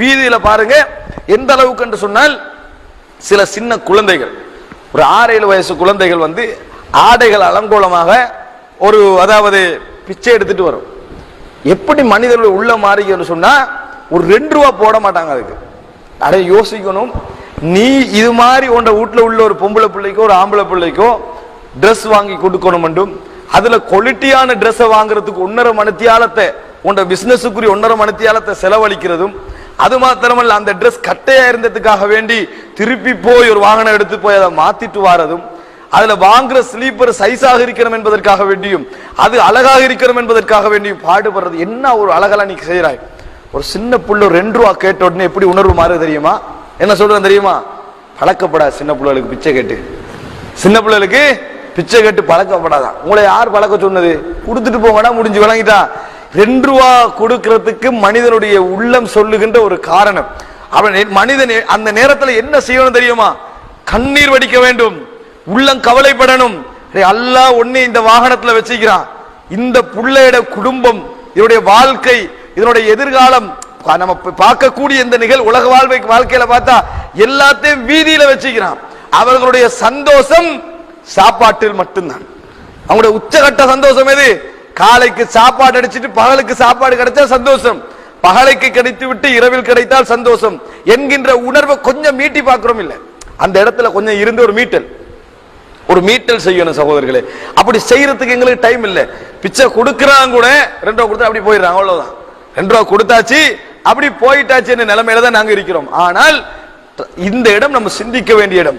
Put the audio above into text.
வீதியில பாருங்க எந்த அளவுக்கு என்று சொன்னால் சில சின்ன குழந்தைகள், ஒரு 6-7 வயசு குழந்தைகள் வந்து ஆடைகள் அலங்கோலமாக ஒரு அதாவது பிச்சை எடுத்துட்டு வரும். எப்படி மனிதர்கள் உள்ள மாறிக்கன்னு சொன்னா ஒரு 2 ரூபா போட மாட்டாங்க அதுக்கு. அதை யோசிக்கணும். நீ இது மாதிரி உண்ட வீட்டுல உள்ள ஒரு பொம்பளை பிள்ளைக்கோ ஒரு ஆம்பளை பிள்ளைக்கோ ட்ரெஸ் வாங்கி கொடுக்கணும் என்றும், அதுல குவாலிட்டியான ட்ரெஸ்ஸை வாங்குறதுக்கு 1.5 மணித்தியாலத்தை உண்ட பிசினஸுக்குரிய 1.5 மணித்தியாலத்தை செலவழிக்கிறதும், அது மாத்திரமல்ல அந்த ட்ரெஸ் கட்டையா இருந்ததுக்காக வேண்டி திருப்பி போய் ஒரு வாகனம் எடுத்து போய் அதை மாத்திட்டு வாரதும், அதுல வாங்குற ஸ்லீப்பர் சைஸாக இருக்கணும் என்பதற்காக வேண்டியும் அது அழகாக இருக்கணும் என்பதற்காக வேண்டியும் பாடுபடுறது. என்ன ஒரு அழகெல்லாம் நீ செய்யறாய். ஒரு சின்ன புள்ள 2 ரூபா கேட்ட உடனே எப்படி உணர்வு மாறு தெரியுமா? என்ன சொல்றேன் தெரியுமா? பழக்கப்படாது சின்ன பிள்ளைகளுக்கு பிச்சை கேட்டு. சின்ன பிள்ளைகளுக்கு பிச்சை கேட்டு பழக்கப்படாதான். உங்களை யார் பழக்க சொன்னது? கொடுத்துட்டு போங்கடா, முடிஞ்சு விளங்கிட்டா. 2 ரூபா கொடுக்கிறதுக்கு மனிதனுடைய உள்ளம் சொல்லுகின்ற ஒரு காரணம். அவன் மனிதன் அந்த நேரத்தில் என்ன செய்யணும் தெரியுமா? கண்ணீர் வடிக்க வேண்டும், உள்ளம் கவலைப்படணும். அல்லாஹ் ஒண்ணு இந்த வாகனத்துல வச்சுக்கிறான், இந்த புள்ளையோட குடும்பம், இதனுடைய வாழ்க்கை, இதனுடைய எதிர்காலம், நம்ம பார்க்கக்கூடிய இந்த உலக வாழ்க்கையில பார்த்தா எல்லாத்தையும் வீதியில வச்சுக்கிறான். அவர்களுடைய சந்தோஷம் சாப்பாட்டில் மட்டும்தான். அவங்களுடைய உச்சகட்ட சந்தோஷம் எது? காலைக்கு சாப்பாடு அடிச்சிட்டு பகலுக்கு சாப்பாடு கிடைச்சா சந்தோஷம், பகலைக்கு கிடைத்து விட்டு இரவில் கிடைத்தால் சந்தோஷம் என்கின்ற உணர்வை கொஞ்சம் மீட்டி பார்க்கிறோம். இல்ல அந்த இடத்துல கொஞ்சம் இருந்து ஒரு மீட்டல் செய்யணும் சகோதரர்களே. அப்படி செய்யறதுக்கு எங்களுக்கு டைம் இல்ல. பிச்சை கொடுக்கறாங்க கூட 2 ரூபா கொடுத்தா அப்படி போயிடுறாங்க, அவ்வளவுதான். 2 ரூபா கொடுத்தாச்சு அப்படி போயிட்டாச்சு என்ற நிலைமையில தான் நாங்க இருக்கிறோம். ஆனால் இந்த இடம் நம்ம சிந்திக்க வேண்டிய இடம்.